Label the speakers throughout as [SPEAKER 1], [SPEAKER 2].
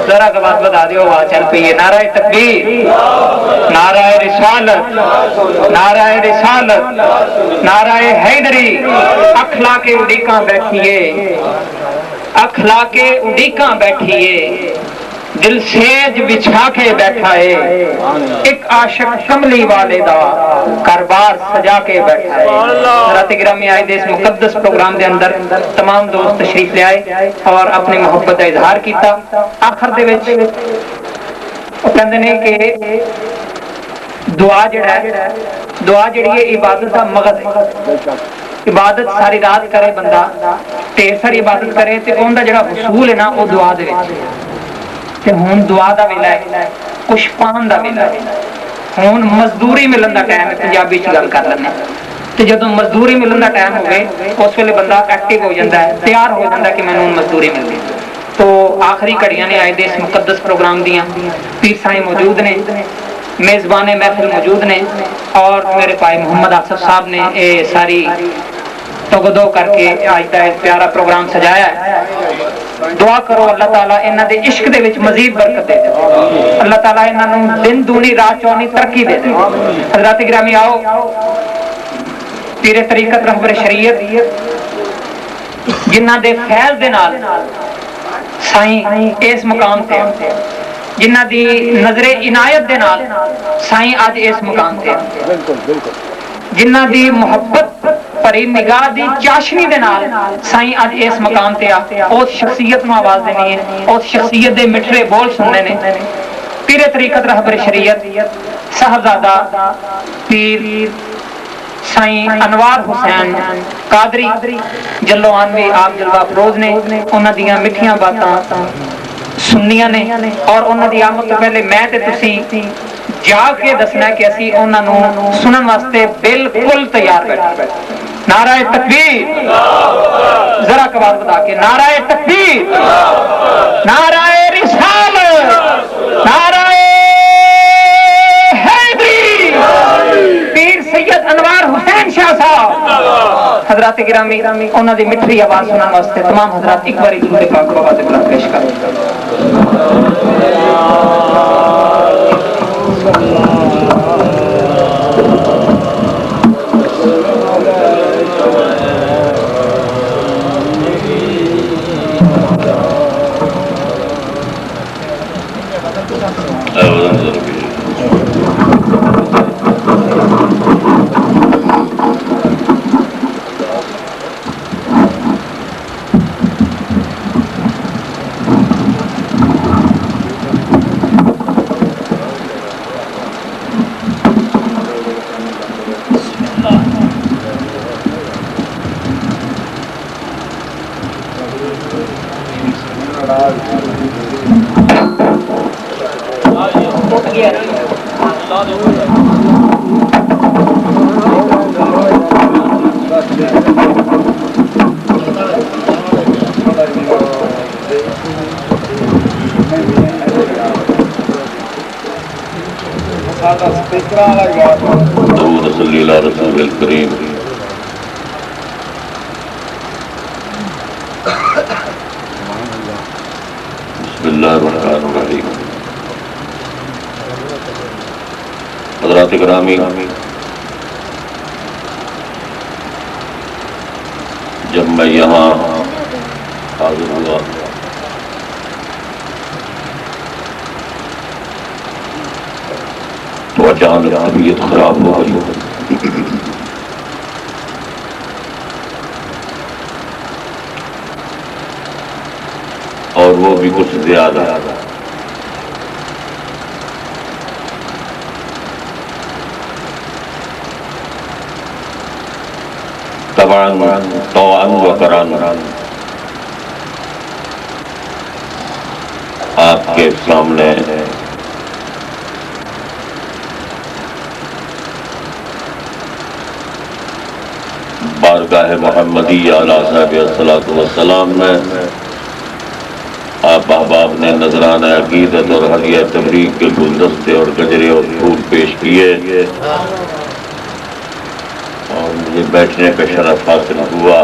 [SPEAKER 1] ذرا کے بعد بتا دیو آواز چل پئی ہے نعرہ تکبیر نعرہ رسالت نعرہ رسالت نعرہ حیدری اخلاق اڈیکاں بیٹھیے اخلاق اڈیکاں بیٹھیے دل سیج بچھا کے بیٹھا ہے ایک عاشق کملی والے دا کاربار سجا کے بیٹھا ہے حضرات گرامی آئے دے اس مقدس پروگرام دے اندر تمام دوست تشریف لے آئے اور اپنی محبت کا اظہار کیتا آخر دے وچ وہ کہندے نے کہ دعا جڑا ہے دعا جڑی ہے عبادت کا مغز ہے عبادت ساری رات کرے بندہ ڈھیر ساری عبادت کرے تے اون دا جڑا حصول ہے نا وہ دعا دے وچ کہ ہون دعا دا ویلا ہے کچھ پان دا ویلا ہے ہون مزدوری ملن دا ٹائم ہے پنجابی چ گل کر لینے تے جدوں مزدوری ملن دا ٹائم ہوئے اس ویلے بندہ ایکٹیو ہو جاتا ہے تیار ہو جاتا ہے کہ مینوں مزدوری مل گئی تو آخری گھڑیاں نے آئے دے اس مقدس پروگرام دیاں پیر سائیں موجود نے میزبان محفل موجود نے اور میرے بھائی محمد آصف صاحب نے یہ ساری توگدو کر کے آج کا پیارا پروگرام سجایا ہے دعا کرو اللہ تعالیٰ انہاں دے عشق دے وچ مزید برکت دے دے اللہ تعالیٰ انہاں نوں دن دونی رات چونی ترقی دے دے حضرات گرامی آؤ پیر طریقت رہبر شریعت جنہاں دے فیض دے نال سائیں اس مقام تے جنہاں دی نظر عنایت دے نال سائیں آج اس مقام تے جنہاں دی محبت پری نگاہ دی چاشنی دے نال سائیں آج اس مقام تے اس شخصیت نو آواز دینی ہے اس شخصیت دے مٹھڑے بول سننے نے پیر طریقت رہبر شریعت صاحبزادہ پیر سائیں انوار حسین قادری جلو آنوی آپ جلوہ افروز نے انہاں دیاں مٹھیاں باتاں سننیاں نے اور انہاں دی آمد تو پہلے میں تے تسی جا کے دسنا ہے کہ اسی انہاں نوں سنن واسطے بالکل تیار بیٹھے نعرہ تکبیر ذرا کبار بتا کے نعرہ تکبیر نعرہ رسالت نعرہ حیدری پیر سید انوار حسین شاہ صاحب حضرات گرامی انہاں دی مٹھڑی آواز سنن واسطے تمام حضرات ایک باری درود پاک بابا دے بلند پیش کریں
[SPEAKER 2] درود صلی اللہ رسول الکریم بسم اللہ الرحمن الرحیم حضرات گرامی جب میں یہاں حاضر ہوا تو اچانک طبیعت خراب ہو گئی اور وہ بھی کچھ زیادہ طوعاً و کراً آپ کے سامنے بارگاہ محمدی علیہ صاحب والسلام میں آپ احباب نے نذرانہ عقیدت اور ہدیہ تبریک کے گلدستے اور گجرے اور پھول پیش کیے اور مجھے بیٹھنے کا شرف حاصل ہوا۔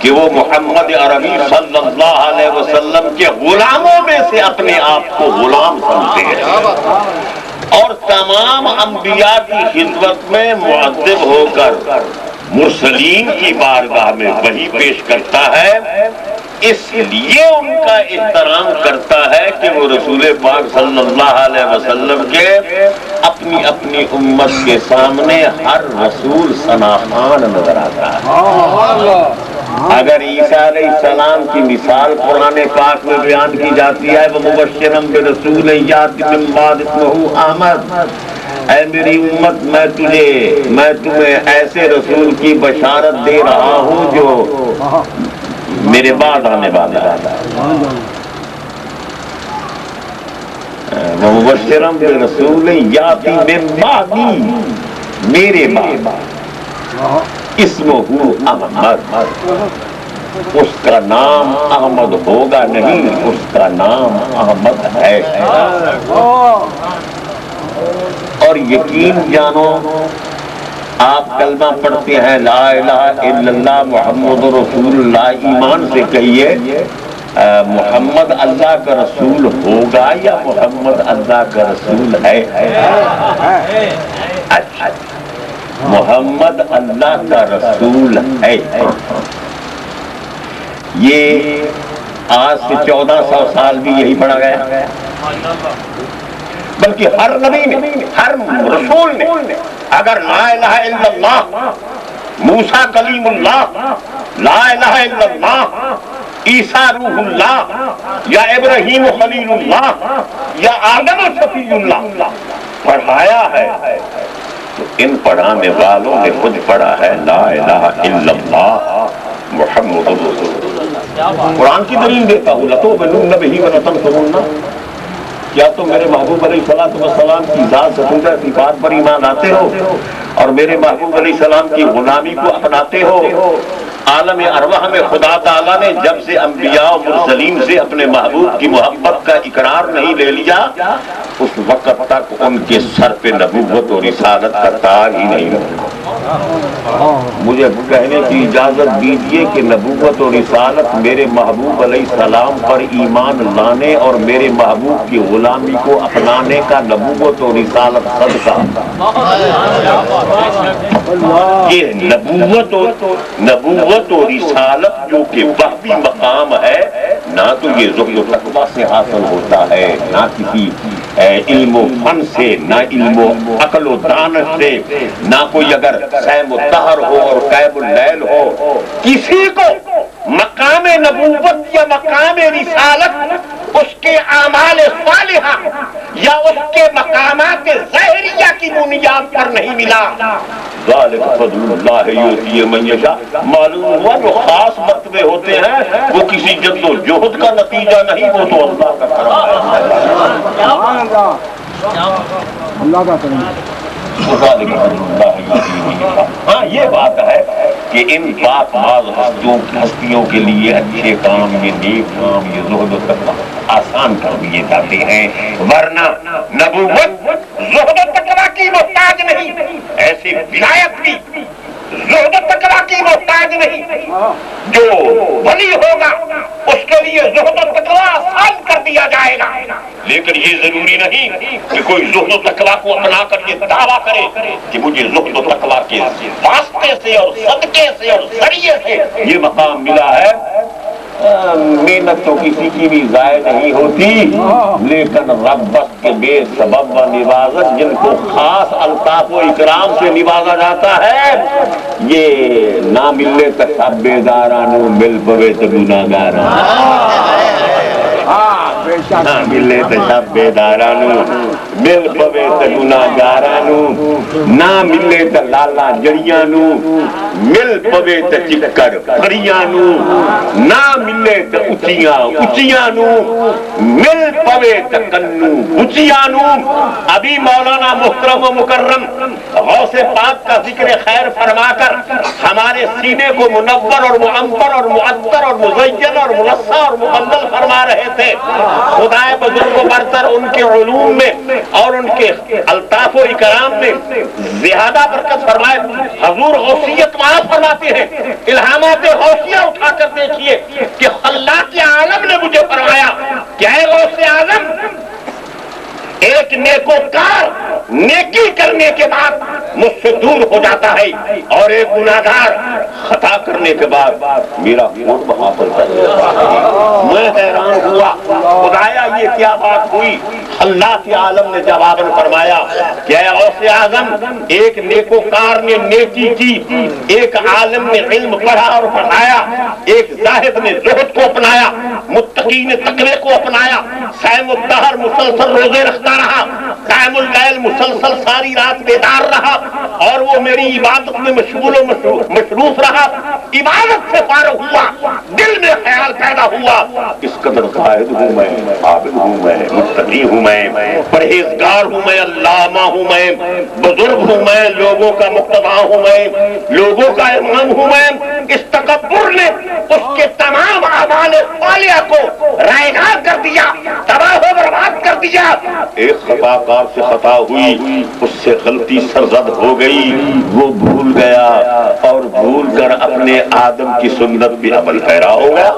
[SPEAKER 2] کہ وہ محمد عربی صلی اللہ علیہ وسلم کے غلاموں میں سے اپنے آپ کو غلام سمجھتے ہیں اور تمام انبیاء کی خدمت میں مؤدب ہو کر مرسلین کی بارگاہ میں وحی پیش کرتا ہے، اس لیے ان کا احترام کرتا ہے کہ وہ رسول پاک صلی اللہ علیہ وسلم کے اپنی اپنی امت کے سامنے ہر رسول ثناخوان نظر آتا ہے۔ اگر عیسیٰ علیہ السلام کی مثال قرآن پاک میں بیان کی جاتی ہے وہ مبشرا برسول یاتی من بعد اسمہ احمد، اے میری امت میں تمہیں ایسے رسول کی بشارت دے رہا ہوں جو میرے بعد آنے والا ہے، مبشرا برسول یاتی من بعدی، میرے بعد اسمہ احمد، اس کا نام احمد ہوگا نہیں، اس کا نام احمد ہے۔ اور یقین جانو، آپ کلمہ پڑھتے ہیں لا الہ الا اللہ محمد رسول اللہ، ایمان سے کہیے محمد اللہ کا رسول ہوگا یا محمد اللہ کا رسول ہے؟ اچھا، محمد اللہ کا رسول ہے۔ یہ آج سے 1400 سال بھی یہی پڑھا گیا، بلکہ ہر نبی نے، ہر رسول نے اگر لا الہ الا اللہ، موسیٰ کلیم اللہ، لا الہ الا اللہ، عیسیٰ روح اللہ، یا ابراہیم خلیل اللہ، یا آدم شفیع اللہ پڑھایا ہے، تو ان پڑھانے والوں نے خود پڑھا ہے لا الہ الا اللہ محمد رسول اللہ۔ قرآن کی دلیل دیتا ہوں، لَتُؤْمِنُنَّ بِهِ وَلَتَنْصُرُنَّهُ، کیا تم میرے محبوب علیہ السلام کی ذات ستودہ صفات پر ایمان آتے ہو اور میرے محبوب علیہ السلام کی غلامی کو اپناتے ہو؟ عالم ارواح میں خدا تعالیٰ نے جب سے انبیاء و مرسلین سے اپنے محبوب کی محبت کا اقرار نہیں لے لیا، اس وقت تک ان کے سر پہ نبوت اور رسالت کا تاج ہی نہیں لگا۔ مجھے کہنے کی اجازت دیجیے کہ نبوت اور رسالت میرے محبوب علیہ السلام پر ایمان لانے اور میرے محبوب کی غلامی کو اپنانے کا نبوت اور رسالت صدقہ، یہ نبوت و رسالت جو کہ وحی مقام ہے، نہ تو یہ زہد و تقویٰ سے حاصل ہوتا ہے، نہ کسی علم و فن سے، نہ علم و عقل و دانش سے، نہ کوئی اگر سیم و طہر ہو اور قیب اللیل ہو، کسی کو مقام نبوت یا مقام رسالت اس کے اعمال صالحہ یا اس کے مقامات ظاہریہ کی بنیاد پر نہیں ملا۔ ذالک فضل اللہ یؤتیہ من یشاء، معلوم ہوا جو خاص مرتبے ہوتے ہیں وہ کسی جد و جہد کا نتیجہ نہیں، وہ تو اللہ کا کرم ہے،
[SPEAKER 3] اللہ کا کرم۔
[SPEAKER 2] ہاں یہ بات ہے کہ ان پاک باز ہستیوں کے لیے اچھے کام، یہ نیک کام، یہ زہد و تقویٰ آسان کر دیے جاتے ہیں، ورنہ نبوت زہد و تقویٰ کی محتاج نہیں، ایسی ولایت بھی زہد و تقویٰ کی محتاج نہیں۔ جو ولی ہوگا اس کے لیے زہد و تقویٰ آسان کر دیا جائے گا، لیکن یہ ضروری نہیں کہ کوئی زہد و تقویٰ کو اپنا کر یہ دعویٰ کرے کہ مجھے زہد و تقویٰ کے واسطے سے اور صدقے سے اور ذریعے سے یہ مقام ملا ہے۔ محنت تو کسی کی بھی ضائع نہیں ہوتی، لیکن ربت کے بے سبب و نوازت جن کو خاص الطاف و اکرام سے نوازا جاتا ہے، یہ نہ ملے تو سب بیدارانو، مل پوے تو گناہگارانو، نہ ملے تو سب بیدارانو، مل پوے تو گناہگارانو، نہ ملے تو لالا جڑیانو، مل پوے تو چکر کھڑیانو، نہ ملے تو اچیانو، مل پوے تو کنو اچیانو۔ ابھی مولانا محترم و مکرم غوث پاک کا ذکر خیر فرما کر ہمارے سینے کو منور اور معمر اور معطر اور مزین اور منصع اور مبلل فرما رہے تھے۔ خدائے بزرگ و برتر ان کے علوم میں اور ان کے الطاف و اکرام میں زیادہ برکت فرمائے. حضور غوثیت وہاں فرماتے ہیں, الہامات غوثیہ اٹھا کر دیکھیے کہ اللہ کے عالم نے مجھے فرمایا کہ اے غوث اعظم, ایک نیکوکار نیکی کرنے کے بعد مجھ سے دور ہو جاتا ہے, اور ایک گناہگار خطا کرنے کے بعد میرا خون وہاں پر کرتا ہے. میں حیران ہوا, خدایا یہ کیا بات ہوئی؟ اللہ کے عالم نے جواباً فرمایا کہ اے غوث اعظم, ایک نیکوکار نے نیکی کی, ایک عالم نے علم پڑھا اور پڑھایا, ایک زاہد نے زہد کو اپنایا, متقی نے تقوی کو اپنایا, صائم الدہر مسلسل روزے رکھتا رہا, قائم اللیل مسلسل ساری رات بیدار رہا, اور وہ میری عبادت میں مشغول و مصروف رہا, عبادت سے فارغ ہوا, دل میں خیال پیدا ہوا اس قدر قائد ہوں میں, عابد ہوں میں, متقی ہوں میں, پرہیزگار ہوں میں, علامہ ہوں میں, بزرگ ہوں میں, لوگوں کا مقتدی ہوں میں, لوگوں کا امام ہوں میں. اس تکبر نے اس کے تمام اعمال صالحہ کو رائگاں کر دیا, تباہ و برباد کر دیا. ایک خطا کار سے خطا ہوئی, اس سے غلطی سرزد ہو گئی, وہ بھول گیا, اور بھول کر اپنے آدم کی سنت بھی عمل پیرا ہو گیا.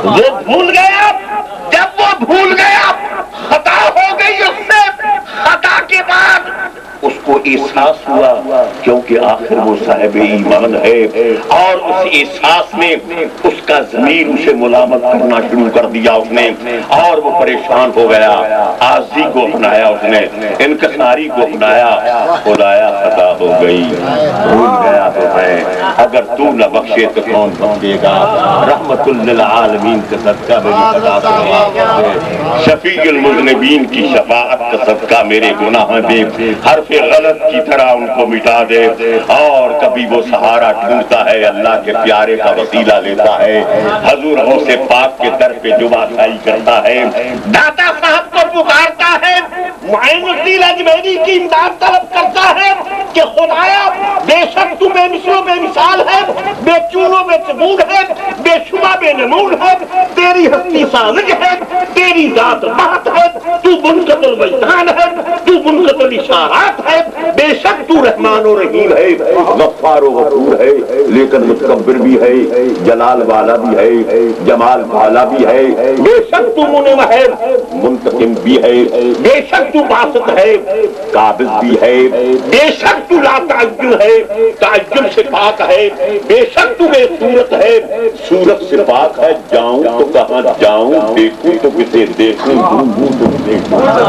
[SPEAKER 2] وہ بھول گیا, جب وہ بھول گیا خطا ہو گئی اس سے, خطا کے بعد اس کو احساس ہوا, کیونکہ آخر وہ صاحب ایمان ہے, اور اس احساس میں اس کا ضمیر اسے ملامت کرنا شروع کر دیا اس نے, اور وہ پریشان ہو گیا. عاجزی کو اپنایا اس نے, انکساری کو اپنایا. خدایا خطا ہو گئی, بھول گیا تو میں, اگر تو نہ بخشے تو کون بخشے گا. رحمت للعالمین کا صدقہ میری خطا کو معاف کر دے, شفیع المذنبین کی شفاعت کا صدقہ میرے گناہ دے, حرف غلط کی طرح ان کو مٹا دے. اور کبھی وہ سہارا ڈھونڈتا ہے, اللہ کے پیارے کا وسیلہ لیتا ہے, حضور غوث پاک کے در پہ جمعہ خائی کرتا ہے, داتا صاحب کو پکارتا ہے, معین الدین اجمیری کی امداد طلب کرتا ہے کہ خدایا بے شک تو بے مثل و بے مثال ہے, بے چون و بے چبود ہے, بے شبہ بے نمود ہے, تیری ہستی سامج ہے, تیری ذات بات ہے, تو منقطع الوجدان ہے, تو منقطع الاشارات ہے, بے شک تو رحمان و رحیم ہے, غفار و غفور ہے, لیکن متکبر بھی ہے, جلال والا بھی ہے, جمال والا بھی ہے, بے شک تو منعم ہے, منتقم بھی ہے, بے شک تو باسط ہے, قابض بھی ہے, بے شک تو لا تعجب ہے, تعجب سے پاک ہے, بے شک تو بے صورت ہے, صورت سے پاک ہے. جاؤں تو کہاں جاؤں, دیکھوں تو کسے دیکھوں, ڈھونڈوں تو کسے ڈھونڈوں.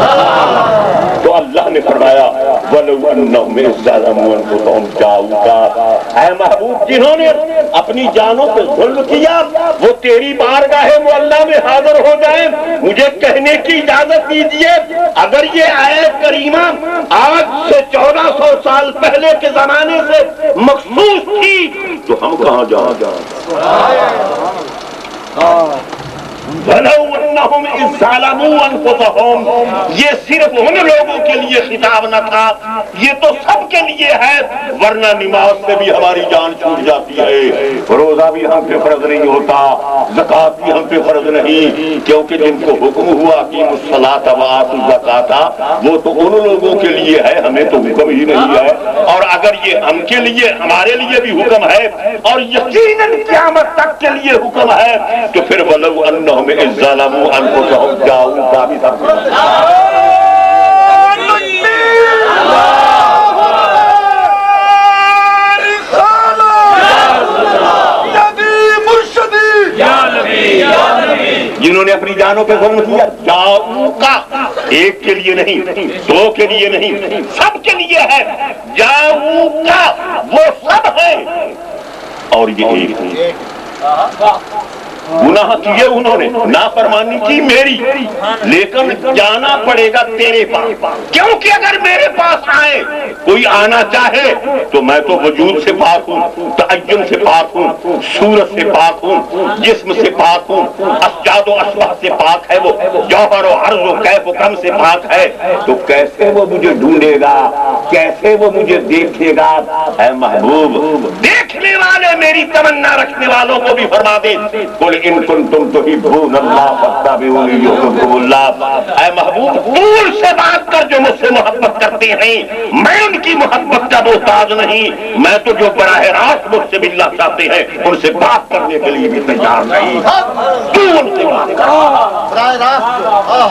[SPEAKER 2] تو اللہ نے فرمایا وَلَوْ أَنَّهُمْ إِذْ ظَلَمُوا أَنفُسَهُمْ جَاءُوكَ, اے محبوب جنہوں نے اپنی جانوں پہ ظلم کیا, وہ تیری بارگاہ معلیٰ میں حاضر ہو جائیں. مجھے کہنے کی اجازت دیجیے, اگر یہ آیت کریمہ آج سے 1400 سال پہلے کے زمانے سے مخصوص تھی تو ہم کہاں جائیں؟ وَلَوْ أَنَّهُمْ إِذْ ظَلَمُوا أَنفُسَهُمْ, یہ صرف ان لوگوں کے لیے خطاب نہ تھا, یہ تو سب کے لیے ہے, ورنہ نماز سے بھی ہماری جان چھوٹ جاتی ہے, روزہ بھی ہم پہ فرض نہیں ہوتا, زکوٰۃ بھی ہم پہ فرض نہیں, کیونکہ جن کو حکم ہوا کہ الصلاۃ وآتوا الزکاۃ, وہ تو ان لوگوں کے لیے ہے, ہمیں تو حکم ہی نہیں ہے. اور اگر یہ ہم کے لیے, ہمارے لیے بھی حکم ہے, اور یقیناً قیامت تک کے لیے حکم ہے, تو پھر وَلَوْ أَنَّهُمْ إِذْ ظَلَمُوا أَنفُسَهُمْ جَاءُوكَ جنہوں نے اپنی جانوں پہ ظلم کیا, جاؤکا, ایک کے لیے نہیں, دو کے لیے نہیں, سب کے لیے ہے. جاؤکا وہ سب ہے, اور یہ ایک ہے. گناہ کیے انہوں نے, نافرمانی کی میری, لیکن جانا پڑے گا تیرے پاس, کیونکہ اگر میرے پاس آئے, کوئی آنا چاہے تو میں تو وجود سے پاک ہوں, تعین سے پاک ہوں, صورت سے پاک ہوں, جسم سے پاک ہوں, اسجاد و اشباح سے پاک ہے, وہ جوہر و عرض و کیف و کم سے پاک ہے, تو کیسے وہ مجھے ڈھونڈے گا, کیسے وہ مجھے دیکھے گا؟ اے محبوب دیکھے رکھنے والے میری تمنا رکھنے والوں کو بھی فرما دے قل ان کنتم تحبون اللہ فاتبعونی یحببکم اللہ. اے محبوب دور سے بات کر جو مجھ سے محبت کرتے ہیں، میں ان کی محبت کا محتاج نہیں، میں تو جو براہ راست مجھ سے ملنا چاہتے ہیں ان سے بات کرنے کے لیے بھی تیار نہیں. تو ان سے بات کر،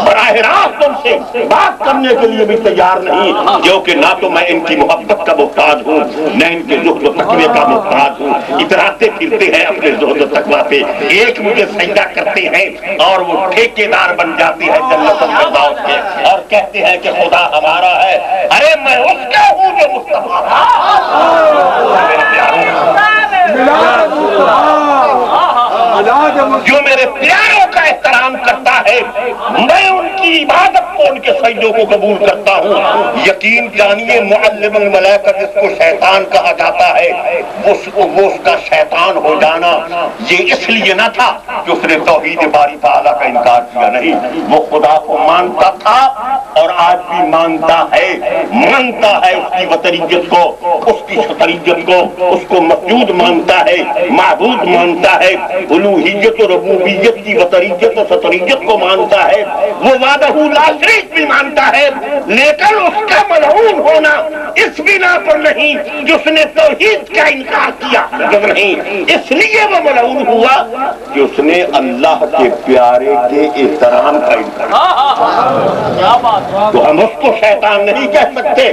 [SPEAKER 2] براہ راست ان سے بات کرنے کے لیے بھی تیار نہیں، کیونکہ نہ تو میں ان کی محبت کا محتاج ہوں نہ ان کے زہد و تقوی کا محتاج ہوں. اتراتے پھرتے ہیں اپنے زہد و تقوی پہ، ایک مجھے سجدہ کرتے ہیں اور وہ ٹھیکیدار بن جاتے ہیں جنت الفردوس کے اور کہتے ہیں کہ خدا ہمارا ہے. ارے میں اس کا ہوں جو مصطفیٰ جو میرے پیاروں کا احترام کرتا ہے، میں ان کی عبادت کو ان کے سجدوں کو قبول کرتا ہوں. یقین جانیے معلم الملائکہ جس کو شیطان کہا جاتا ہے وہ اس کا شیطان ہو جانا یہ اس لیے نہ تھا کہ اس نے توحید باری تعالیٰ کا انکار کیا، نہیں، وہ خدا کو مانتا تھا اور آج بھی مانتا ہے اس کی وطنیت کو، اس کی شطریت کو، اس کو موجود مانتا ہے، معبود مانتا ہے، الوہیت و ربوبیت کی وطنیت و شطریت کو مانتا ہے، وہ وحدہ لا شریک بھی مانتا ہے. لیکن اس کا ملعون ہونا اس بنا پر نہیں جس نے توحید کا انکار کیا، نہیں، اس لیے وہ ملعون ہوا کہ اس نے اللہ کے پیارے کے احترام کا انکار کیا. تو ہم اس کو شیطان نہیں کہہ سکتے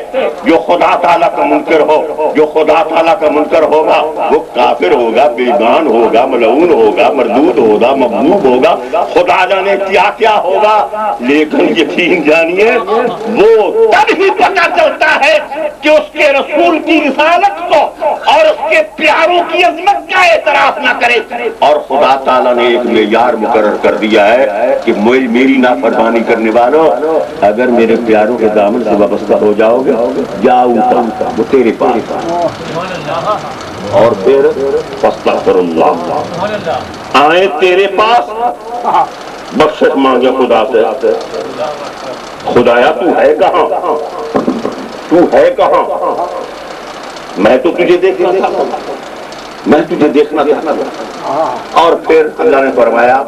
[SPEAKER 2] جو خدا تعالیٰ کا منکر ہو. جو خدا تعالیٰ کا منکر ہوگا وہ کافر ہوگا، بیگان ہوگا، ملعون ہوگا، مردود ہوگا، مغلوب ہوگا، خدا جانے کیا کیا ہوگا. لیکن یقین جانیے وہ تب ہی پتہ چلتا ہے کہ اس کے رسول کی رسالت کو اور اس کے پیاروں کی عظمت کا اعتراف نہ کرے. اور خدا تعالیٰ نے ایک معیار مقرر کر دیا ہے کہ میری نافرمانی کرنے والوں اگر میرے پیاروں کے دامن سے وابستہ ہو جاؤ گے جاؤ وہ تیرے پاس اور پھر فاستغفر اللہ آئے تیرے پاس بخشش مانگے خدا سے. خدایا تو ہے کہاں، تو ہے کہاں، میں تو تجھے دیکھنا چاہتا ہوں، میں تجھے دیکھنا چاہتا ہوں. اور پھر اللہ نے فرمایا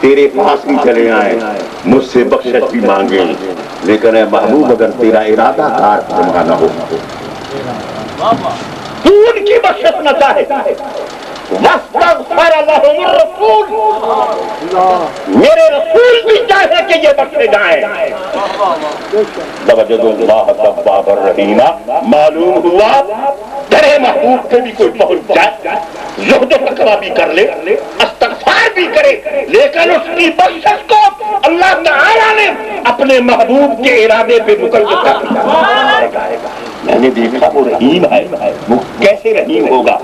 [SPEAKER 2] تیرے پاس بھی چلے آئے، مجھ سے بخشش بھی مانگے، لیکن اے محبوب اگر تیرا ارادہ کار فرمانا ہو تو ان کی بخشش نہ چاہے. واستغفر لهم الرسول، میرے رسول بھی چاہے کہ یہ بخشے جائیں. وجدوا اللہ توابا رحیما، معلوم ہوا تیرے محبوب سے بھی کوئی پہنچ جائے، زہد و تقویٰ بھی کر لے، استغفار بھی کرے، لیکن اس کی بخشش کو اللہ تعالیٰ نے اپنے محبوب کے ارادے پہ مقرر کر دیا. میں نے دیکھا وہ رحیم ہے، وہ کیسے رحیم ہوگا؟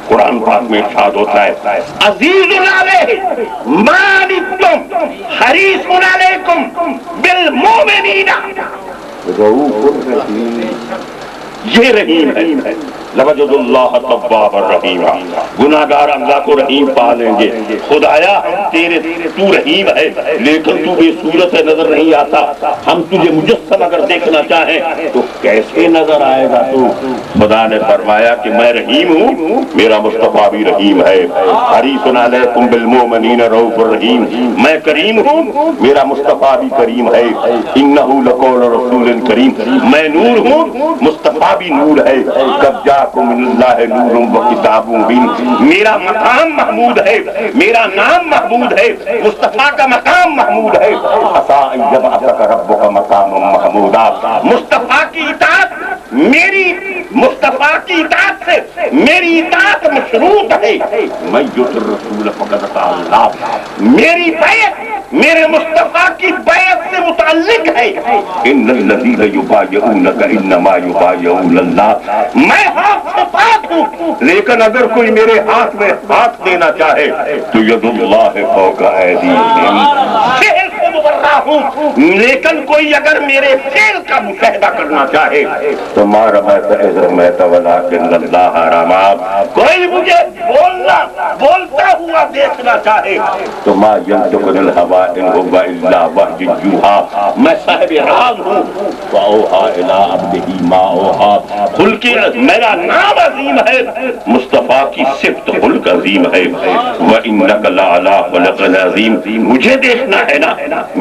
[SPEAKER 2] قرآن پاک میں ارشاد ہوتا ہے عزیز علیہ ما عنتم حریص علیکم بالمؤمنین رؤوف رحیم. یہ رحیم ہے. لوجد اللہ تواب الرحیم، گناہگار اللہ کو رحیم پا لیں گے. خدایا تو رحیم ہے لیکن تو بے صورت نظر نہیں آتا، ہم تجھے مجسم اگر دیکھنا چاہیں تو کیسے نظر آئے گا تو؟ خدا نے فرمایا کہ میں رحیم ہوں، میرا مصطفیٰ بھی رحیم ہے. حریص علیکم بالمؤمنین رؤوف الرحیم، میں کریم ہوں، میرا مصطفیٰ بھی کریم ہے. انہ لقول رسول کریم، میں نور ہوں، مصطفیٰ بھی نور ہے. جب من اللہ نور و کتاب مبین، میرا مقام محمود ہے، میرا نام محمود ہے، مصطفیٰ کا مقام محمود ہے. عسیٰ ان یبعثک ربک مقاما محمودا، مصطفیٰ کی اطاعت میری، مصطفیٰ کی اطاعت سے میری اطاعت مشروط ہے. من یطع الرسول فقد اطاع اللہ، میری بیعت میرے مصطفیٰ کی بیعت سے متعلق ہے. ان الذین یبایعونک انما یبایعون اللہ، میں ہاتھ سے پاک ہوں لیکن اگر کوئی میرے ہاتھ میں ہاتھ دینا چاہے تو ید اللہ فوق ایدیہم، شہر سے رہا ہوں، لیکن کوئی اگر میرے فعل کا مشاہدہ کرنا چاہے تو ما رمیت اذ رمیت ولکن اللہ رمی، کوئی مجھے بولتا ہوا دیکھنا چاہے تو ما ینطق عن الہوی ان هو الا وحی یوحی، میں صاحب راز ہوں، واوحی الی عبدہ ما اوحی، خلق میرا نام عظیم ہے، مصطفیٰ کی صفت خلق عظیم ہے، وَإِنَّكَ لَعَلَىٰ خُلُقٍ عَظِيمٍ، مجھے دیکھنا ہے نا،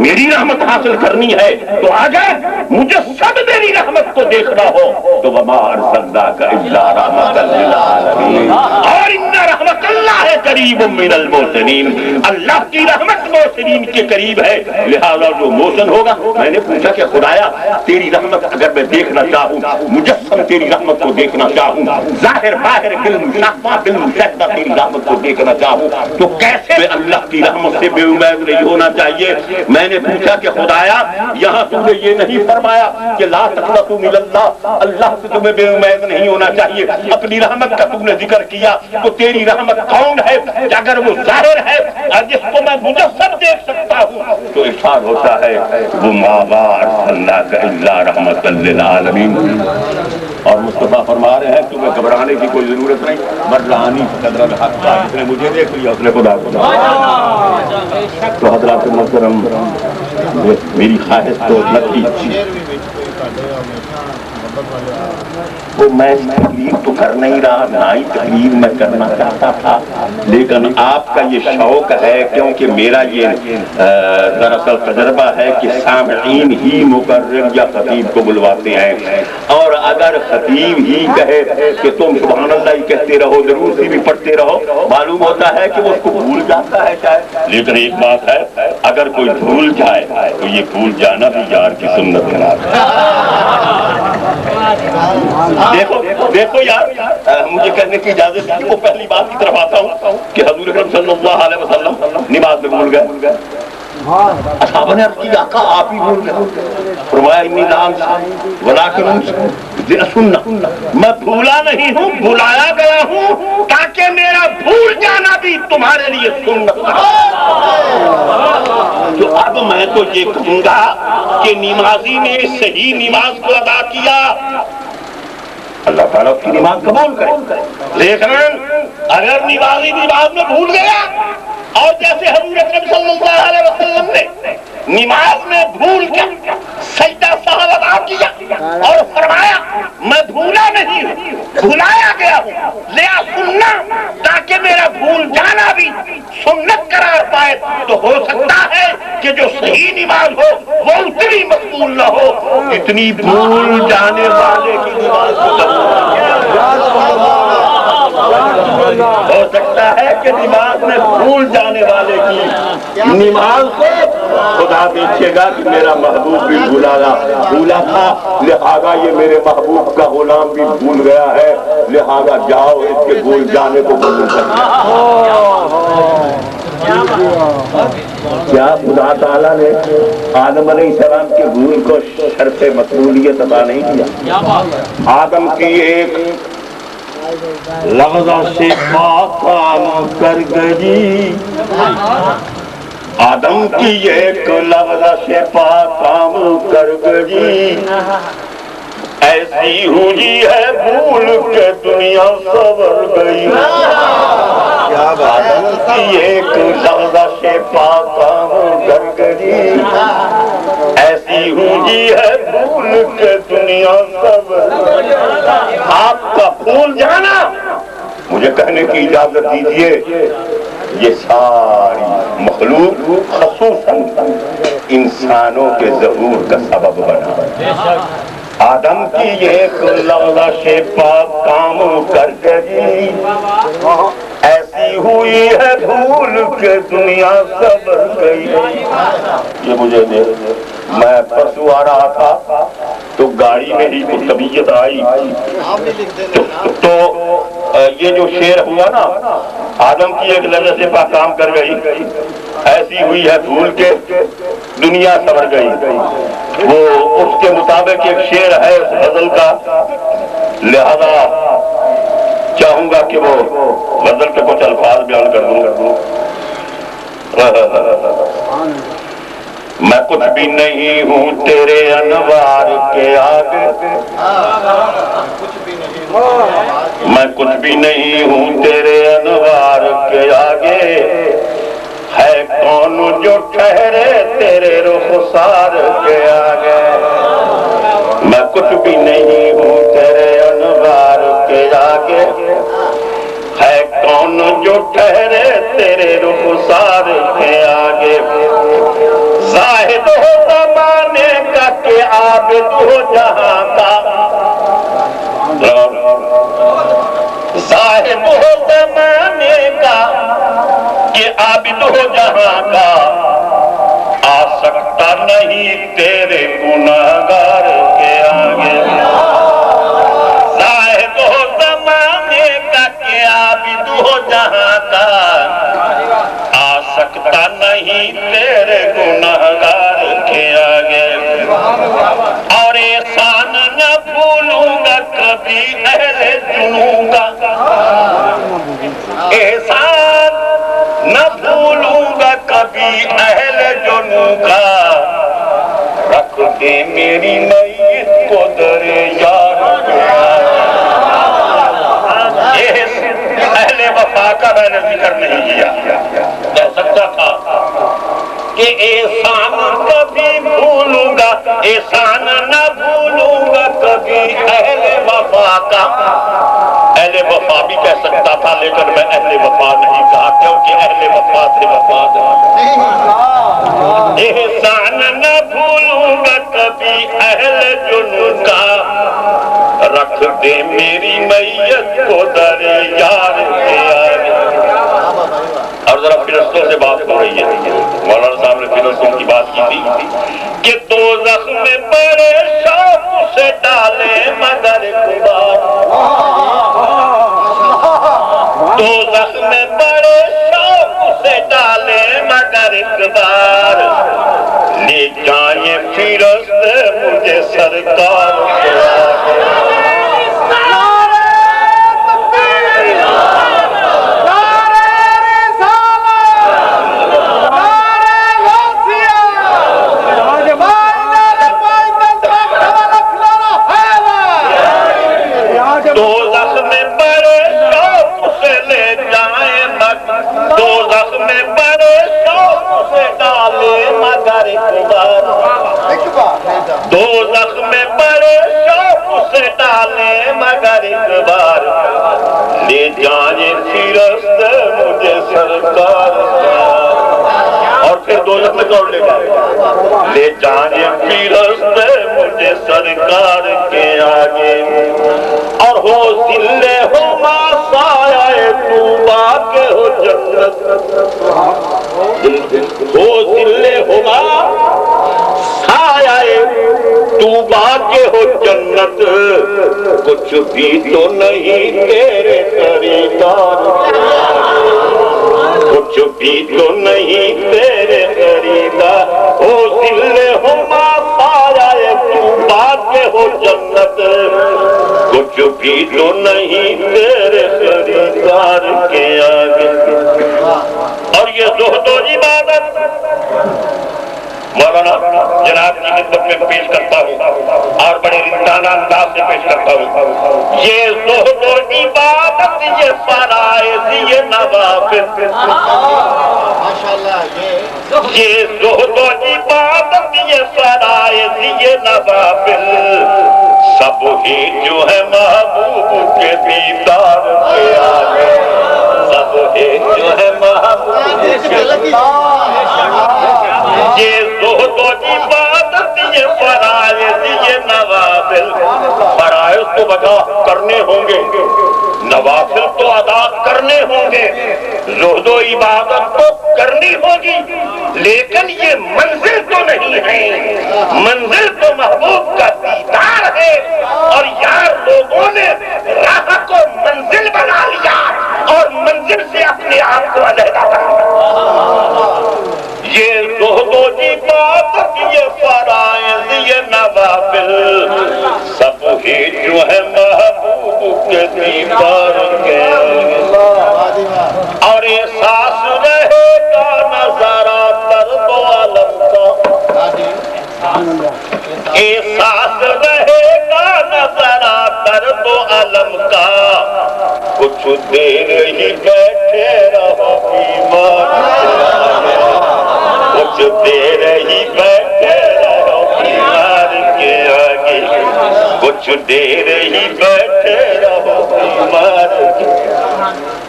[SPEAKER 2] میری رحمت حاصل کرنی ہے تو اگر مجھے سب میری رحمت کو دیکھنا ہو تو وَمَا أَرْسَلْنَاكَ إِلَّا رَحْمَةً لِّلْعَالَمِينَ، اور اِنَّ رحمت اللہ قریب من المحسنین، اللہ کی رحمت محسنین کے قریب ہے، لہذا جو محسن ہوگا، میں نے پوچھا کہ خدایا تیری رحمت اگر میں دیکھنا چاہوں، مجسم تیری رحمت کو دیکھنا چاہوں، ظاہر باہر بالمشاہدہ تیری رحمت کو دیکھنا چاہوں تو کیسے میں اللہ کی رحمت سے بے امید نہیں ہونا چاہیے؟ میں نے پوچھا کہ خدایا یہاں تم نے یہ نہیں فرمایا کہ لا تقنطوا من اللہ، اللہ سے تمہیں بے امید نہیں ہونا چاہیے، اپنی رحمت کا تم نے ذکر کیا تو تیری رحمت کون ہے کہ اگر وہ ظاہر ہے اور جس کو میں مجسم دیکھ سکتا ہوں تو ارشاد ہوتا ہے وَمَا أَرْسَلْنَاكَ إِلَّا رَحْمَةً لِّلْعَالَمِينَ، اور مصطفیٰ فرما رہے ہیں تمہیں گھبرانے کی کوئی ضرورت نہیں، مرانی قدر الحق، جس نے مجھے دیکھ لیا اس نے خدا کو دیکھ لیا۔ تو حضرات محترم میری خواہش تو نہ تھی وہ میں تقریر تو کر نہیں رہا، نہ ہی تقریر میں کرنا چاہتا تھا، لیکن آپ کا یہ شوق ہے کیونکہ میرا یہ دراصل تجربہ ہے کہ سامعین ہی مقرر یا خطیب کو بلواتے ہیں، اور اگر خطیب ہی کہے کہ تم سبحان اللہ ہی کہتے رہو، ضرور سی بھی پڑھتے رہو، معلوم ہوتا ہے کہ وہ اس کو بھول جاتا ہے شاید، لیکن ایک بات ہے اگر کوئی بھول جائے تو یہ بھول جانا بھی یار کی سنت ہے۔ دیکھو یار مجھے کہنے کی اجازت ہے، وہ پہلی بات کی طرف آتا ہوں کہ حضور اکرم صلی اللہ علیہ وسلم نماز میں بھول گئے، اصحابہ نے عرض کی آقا آپ ہی بھول گئے، فرمایا انی لا انسیٰ ولکن سنہ، میں بھولا نہیں ہوں، بھلایا گیا ہوں تاکہ میرا بھول جانا بھی تمہارے لیے سنت ہے۔ تو اب میں تو یہ کہوں گا کہ نمازی نے صحیح نماز کو ادا کیا، اللہ تعالیٰ اس کی نماز قبول کرے، لیکن اگر نمازی نماز میں بھول گیا اور جیسے حضور اکرم صلی اللہ علیہ وسلم نے نماز میں بھول کر سجدہ سہو ادا کیا اور فرمایا میں بھولا نہیں ہوں، بھلایا گیا ہوں، لیا سننا تاکہ میرا بھول جانا بھی سنت قرار پائے، تو ہو سکتا ہے کہ جو صحیح نماز ہو وہ اتنی مقبول نہ ہو اتنی بھول جانے والے کی نماز کو ہو سکتا ہے کہ نماز میں بھول جانے والے کی نماز کو خدا دیکھے گا کہ میرا محبوب بھی بھولا تھا، لہذا یہ میرے محبوب کا غلام بھی بھول گیا ہے، لہذا جاؤ اس کے بھول جانے کو قبول کرنا۔ کیا خدا تعالیٰ نے آدم علیہ السلام کے بھول کو شرط مقبولیت عطا نہیں کیا؟ آدم کی ایک لفظ سے پاک کام کر گئی، آدم کی ایک لفظ سے پاک کام کر گئی، ایسی ہوئی ہے بھول کے دنیا سنور گئی، آدم کی ایک لفظ سے پاک کام کر گئی، ایسی ہوئی ہے بھول کے دنیا سنور گئی۔ آپ کا بھول جانا، مجھے کہنے کی اجازت دیجیے، یہ ساری مخلوق خصوصاً انسانوں کے ظہور کا سبب بنا۔ آدم کی ایک لفظ سے پاک کام کر گئی، ایسی ہوئی ہے بھول کے دنیا سنور گئی۔ یہ مجھے میں پرسوں آ رہا تھا تو گاڑی میں ہی کچھ طبیعت آئی تو یہ جو شعر ہوا نا، آدم کی ایک لفظ سے پاک کام کر گئی، ایسی ہوئی ہے بھول کے دنیا سنور گئی، وہ اس کے مطابق ایک شعر ہے اس غزل کا، لہذا چاہوں گا کہ وہ غزل کے کچھ الفاظ بیان کر دوں۔ میں کچھ بھی نہیں ہوں تیرے انوار کے آگے، میں کچھ بھی نہیں ہوں تیرے انوار کے آگے، ہے کون جو ٹھہرے تیرے رخسار کے آگے، میں کچھ بھی نہیں ہوں تیرے انوار کے آگے، ہے کون جو ٹھہرے تیرے رخسار کے آگے، زاہد ہو زمانے کا کہ عابد ہو جہاں کا، زاہد ہو زمانے کا کہ عابد ہو جہاں کا، آ سکتا نہیں تیرے گناہگار کے آگے، زاہد ہو زمانے کا کہ عابد ہو جہاں کا، آ سکتا نہیں تیرے گناہگار کے آگے، اور احسان نہ بھولوں گا کبھی اہل جنوں کا، احسان نہ بھولوں گا کبھی اہل جنوں کا، رکھ دے میری میت کو در یار کے آگے۔ یہ اہل وفا کا میں نے ذکر نہیں کیا، کہہ سکتا تھا کہ احسان کبھی بھولوں گا، احسان نہ بھولوں گا کبھی اہل وفا کا، اہل وفا بھی کہہ سکتا تھا لیکن میں اہل وفا نہیں کہا کیونکہ اہل وفا سے وفا نہیں، احسان نہ بھولوں گا کبھی اہل جنوں کا، رکھ دے میری میت کو در یار کے آگے۔ اور ذرا فرشتوں سے بات ہو رہی ہے، مولانا صاحب نے فرشتوں کی بات کی تھی کہ دوزخ میں بڑے شوق سے ڈالے مگر اقبال، دوزخ میں بڑے شوق سے ڈالے مگر اقبال، لے جائیں فرشت مجھے سرکار کے آگے۔ دوزخ میں بڑے شوق سے لے جائیں دوزخ میں بڑے شوق سے ڈالے مگر اقبال، دوزخ میں بڑے شوق سے ڈالے مگر اقبال، لے جائیں فرشت مجھے سرکار کے آگے۔ اور پھر دوزخ میں دوڑ لے جائیں، لے جائیں فرشت مجھے سرکار کے آگے، اور ہو ذلے ہو سایہ طوبا کے ہو جنت، ہو ذلے ہو سایہ طوبا کے ہو جنت، کچھ بھی تو نہیں تیرے خریدار، کچھ بھی تو نہیں تیرے خریدار، ہو ذلے ہو سایہ طوبا کے ہو جنت، کچھ بھی تو نہیں تیرے خریدار کے آگے۔ اور یہ زہد و عبادت مولانا جناب کی خدمت میں پیش کرتا ہوں اور بڑے رندانہ انداز سے پیش کرتا ہوں، یہ زہد و عبادت، یہ فرائض، یہ نوافل، یہ زہد و عبادت، یہ فرائض، یہ نوافل، سب ہی جو ہے محبوب کے دیدار کے آگے، سب ہی جو ہے محبوب کے یہ زہد و عبادت، یہ فرائض، یہ نوافل، فرائض تو بتا کرنے ہوں گے، نوافل تو ادا کرنے ہوں گے، زہد و عبادت تو کرنی ہوگی، لیکن یہ منزل تو نہیں ہے، منزل تو محبوب کا دیدار ہے، اور یار لوگوں نے راہ کو منزل بنا لیا اور منزل سے اپنے آپ کو علیحدہ کر دیا۔ یہ زہد و عبادت، یہ فرائض، یہ نوافل، سب ہی جو ہے محبوب کے دیدار کے، اور احساس رہے گا نظارہ درد و علم کا، احساس رہے گا نظر آ کر تو علم کا کچھ دیر ہی بیٹھے رہو بیمار کچھ دیر ہی بیٹھے رہو بیمار کے آگے کچھ دیر ہی بیٹھے رہو بیمار کے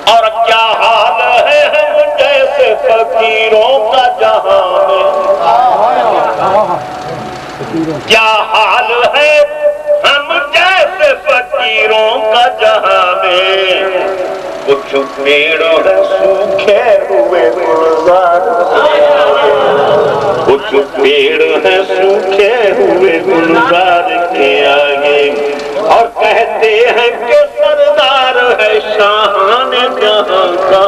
[SPEAKER 2] اور کیا حال ہے ہم جیسے فقیروں کا جہاں میں کیا حال ہے ہم جیسے فقیروں کا جہاں میں کچھ پیڑ ہے سوکھے ہوئے گلزار کچھ پیڑ ہے سوکھے ہوئے گلزار کے آگے اور کہتے ہیں کہ سردار ہے شاہان جہاں کا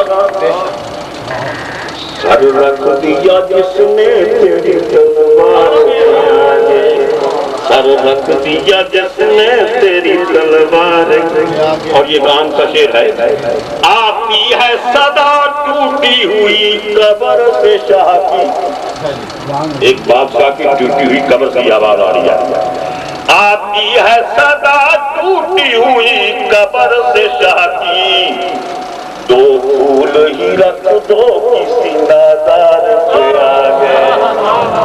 [SPEAKER 2] سر رکھ دیا جس نے تیری تلوار کے آگے سر رکھ دیا جس نے تیری تلوار اور یہ گان کا شعر ہے آتی ہے صدا ٹوٹی ہوئی قبر سے شاہ کی ایک بادشاہ کی ٹوٹی ہوئی قبر کی آواز آ رہی ہے آتی ہے صدا ٹوٹی ہوئی قبر سے شاہ کی دو پھول ہی رکھ دو کسی نادار کے آگے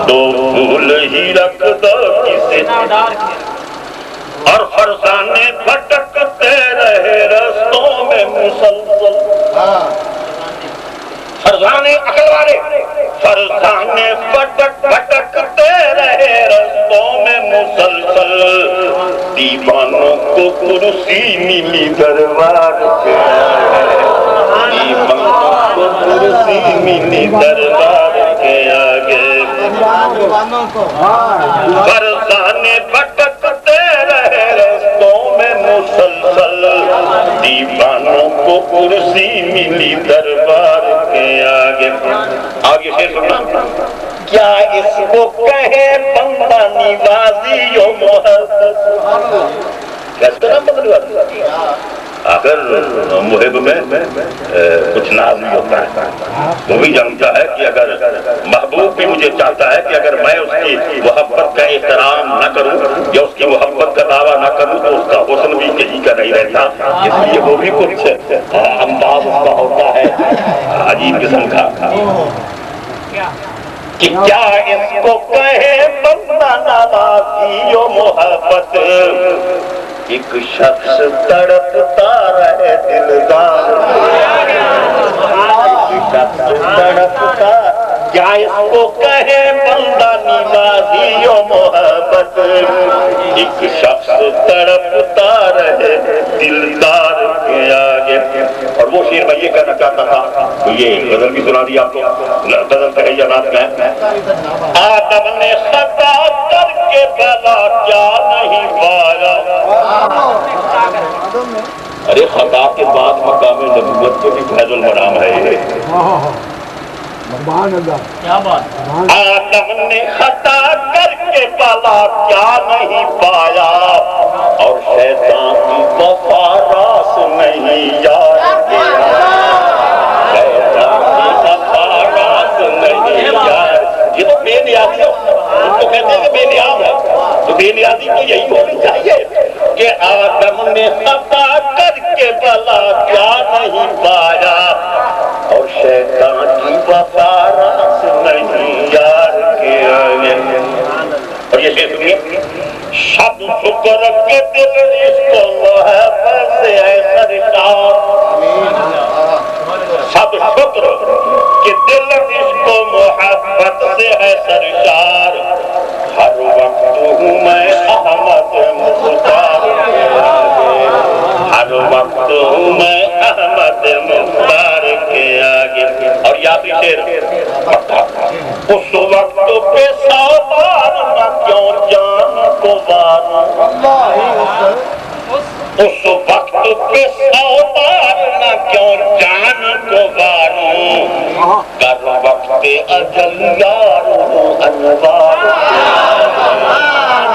[SPEAKER 2] دو پھول ہی رکھ دو کسی نادار کے اور فرزانے بھٹکتے رہے رستوں میں مسلسل فرزانے عقل والے فرزانے بھٹکتے رہے رستوں میں مسلسل دیوانوں کو کرسی ملی دربار کے کرسی ملی دربار کے آگے فرزانے بھٹکتے رہے رستوں میں مسلسل دیوانوں کو کرسی ملی دربار کے آگے آگے شعر سننا کیا اس کو کہے بندہ نوازی و محبت کیسے نام بدل آخر محب میں کچھ ناز نہیں ہوتا ہے وہ بھی جانتا ہے کہ اگر محبوب بھی مجھے چاہتا ہے کہ اگر میں اس کی محبت کا احترام نہ کروں یا اس کی محبت کا دعویٰ نہ کروں تو اس کا حسن بھی کہیں کا نہیں رہتا اس لیے وہ بھی کچھ انداز اس کا ہوتا ہے عجیب قسم کا کہ کیا اس کو کہے بندہ نوازی و محبت ایک شخص تڑپتا رہے دلدار ایک شخص تڑپتا کیا اس کو کہے بندہ نوازی و محبت ایک شخص تڑپتا رہے دلدار کے آگے اور وہ شعر میں یہ کہنا چاہتا تھا تو یہ غزل بھی سنا دی آپ کو غزل کہے یا نعت کہیں آدم نے خطا کر کے بلا کیا نہیں پایا ارے خطا کے بعد مقام نبوت کو بھی فیض المنام ہے آدم نے خطا کر کے بلا کیا نہیں پایا اور شیطان کی وفا راس نہیں یاد شیطان کی وفا راس نہیں یاد یہ تو بے نیازی ہے ان کو کہتے ہیں کہ بے نیاز ہے تو بے نیازی تو یہی ہونی چاہیے کہ آدم نے خطا کر کے بلا کیا نہیں پایا اور شیطان کی وفا راس نہیں یار کے آگے اور یہ شعر سنیے شب شکر کے دل اس کو محبت سے ہے سرکار سب شکر کہ دل اس کو محبت سے ہے سرکار ہر وقت ہوں میں احمد مختار ہر وقت ہوں میں احمد مختار کے آگے اور یاد شعر اس وقت پہ 100 بار نہ کیوں جان کو ماروں اس وقت پہ 100 بار نہ کیوں جان کو ماروں کر وقت اجل یار انوار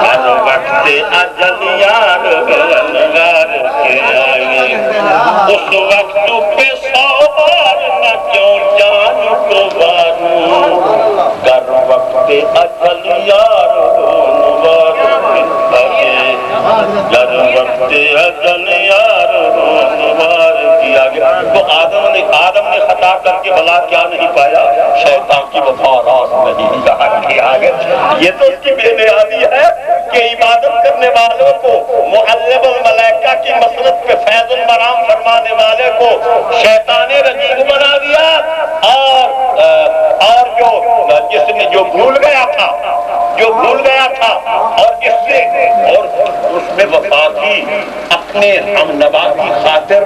[SPEAKER 2] کر وقت اجل یار انوار کے آگے اس وقت پہ 100 بار نہ کیوں جان کو ماروں کر وقت اجل یار گردن یار روزگار کیا گیا۔ تو آدم نے خطا کر کے بھلا کیا نہیں پایا؟ شیطان کی وفا راست نہیں کیا گیا۔ یہ تو اس کی بے نیازی ہے کہ عبادت کرنے والوں کو، معلم الملائکہ کی مسرت پہ فیض المرام فرمانے والے کو شیطان رجیم بنا دیا، اور جس نے جو بھول گیا تھا اور اس میں وفا کی، اپنے ہم نوا کی خاطر،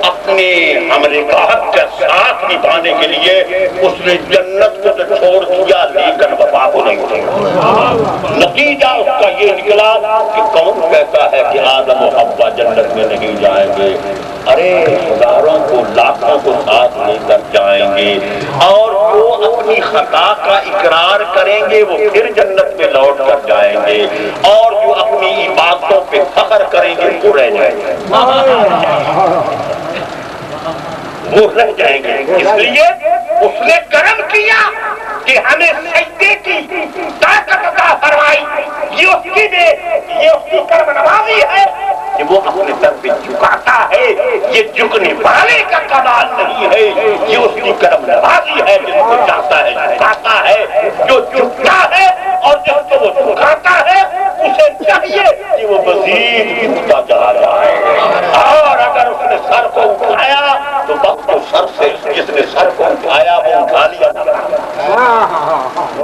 [SPEAKER 2] اپنے ہم نکاحت کا ساتھ نبھانے کے لیے اس نے جنت کو تو چھوڑ دیا لیکن وفا کو نہیں چھوڑا۔ نتیجہ اس کا یہ نکلا کہ کون کہتا ہے کہ آدم و حوا جنت میں نہیں جائیں گے؟ ارے ہزاروں کو لاکھوں کو ساتھ لے کر جائیں گے، اور وہ اپنی خطا کا اقرار کریں گے وہ پھر جنت میں لوٹ کر جائیں گے، اور جو اپنی عبادتوں پہ فخر کریں گے وہ رہ جائیں گے، وہ رہ جائیں گے۔ اس لیے اس نے کرم کیا کہ ہمیں سجدے کی طاقت عطا فرمائی۔ یہ اس کی کرم نوازی ہے کہ وہ اپنے سر پہ جھکاتا ہے۔ یہ جھکنے والے کا کمال نہیں ہے، یہ اس کی کرم نوازی ہے۔ جس کو چاہتا ہے جھکاتا ہے، جو جھکتا ہے اور جس کو وہ جھکاتا ہے اسے چاہیے کہ وہ مزید جھکتا چلا جائے، اور اگر اس نے سر کو اٹھایا تو وقت کو سر سے، جس نے سر کو اٹھایا وہ اٹھا لیا۔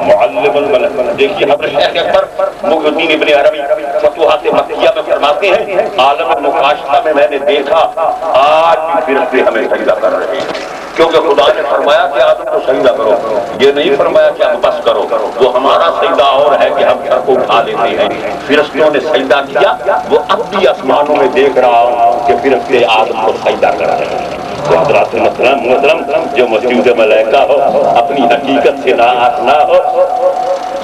[SPEAKER 2] معلم الملک دیکھیے حضرت شیخ اکبر محی الدین ابن عربی فتوحات مکیہ میں فرماتے ہیں عالم مکاشفہ میں میں نے دیکھا آج بھی فرشتے ہمیں سجدہ کر رہے ہیں، کیونکہ خدا نے فرمایا کہ آدم کو سجدہ کرو، یہ نہیں فرمایا کہ اب بس کرو۔ وہ ہمارا سجدہ اور ہے کہ ہم سر کو اٹھا لیتے ہیں، فرشتوں نے سجدہ کیا۔ وہ اب بھی آسمانوں میں دیکھ رہا ہوں کہ فرشتے آدم کو سجدہ کر رہے ہیں۔ تو حضرات محترم جو مسجود ملائکہ ہو اپنی حقیقت سے نہ ہو،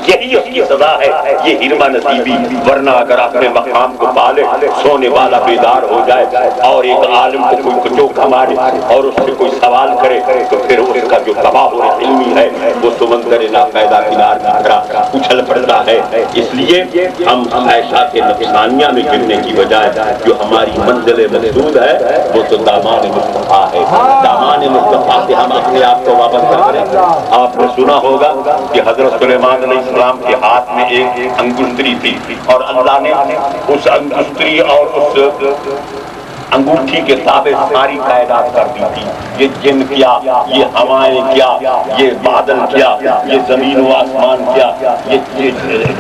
[SPEAKER 2] یہی اس کی سزا ہے، یہ ہرما نصیبی۔ ورنہ اگر اپنے مقام کو پالے، سونے والا بیدار ہو جائے اور ایک عالم کو کوئی کچوکا مارے اور اس سے کوئی سوال کرے تو پھر اس کا جو تباہ علمی ہے وہ سمندر ناپیدا کنار کی طرح اچھل پڑتا ہے۔ اس لیے ہم خواہشات نفسانیہ میں گرنے کی بجائے جو ہماری منزل مقصود ہے وہ تو دامان مصطفیٰ ہے۔ دامان مصطفیٰ سے ہم اپنے آپ کو وابستہ کریں۔ آپ نے سنا ہوگا کہ حضرت سلیمان علیہ السلام کے ہاتھ میں ایک انگشتری تھی، اور اللہ نے اس انگشتری اور اس انگوٹھی کے تابع ساری کائنات کر دی تھی۔ یہ جن کیا، یہ ہوائیں کیا، یہ بادل کیا، یہ زمین و آسمان کیا،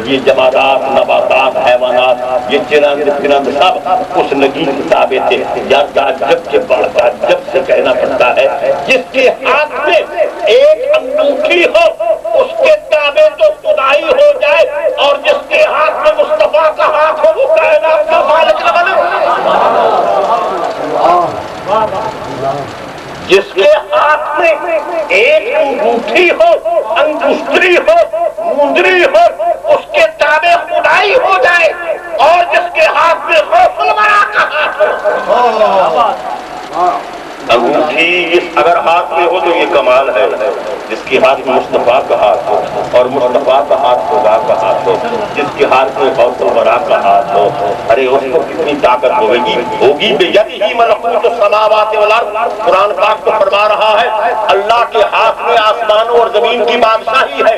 [SPEAKER 2] یہ جمادات، نباتات، حیوانات، یہ چرند پرند سب اس نگین کے تابع تھے۔ یا تعجب کے بعد تعجب سے کہنا پڑتا ہے جس کے ہاتھ میں ایک انگوٹھی ہو اس کے تابع تو خدائی ہو جائے، اور جس کے ہاتھ میں مصطفیٰ کا ہاتھ ہو وہ کائنات کا مالک نہ بنے۔ جس کے ہاتھ میں ایک انگوٹھی ہو، انگشتری ہو، مندری ہو، اس کے تابع خدائی ہو جائے، اور جس کے ہاتھ میں غوث الورا کا ہاتھ ہو۔ انگوٹھی اگر ہاتھ میں ہو تو یہ کمال ہے، جس کے ہاتھ میں مصطفیٰ کا ہاتھ ہو، اور مصطفیٰ کا ہاتھ خدا کا ہاتھ ہو، جس کے ہاتھ میں غوث الورا کا ہاتھ ہو، ارے اس کو کتنی طاقت ہوگی بیدہ ملکوت السماوات والارض۔ قرآن پاک تو فرما رہا ہے اللہ کے ہاتھ میں آسمانوں اور زمین کی بادشاہی ہے۔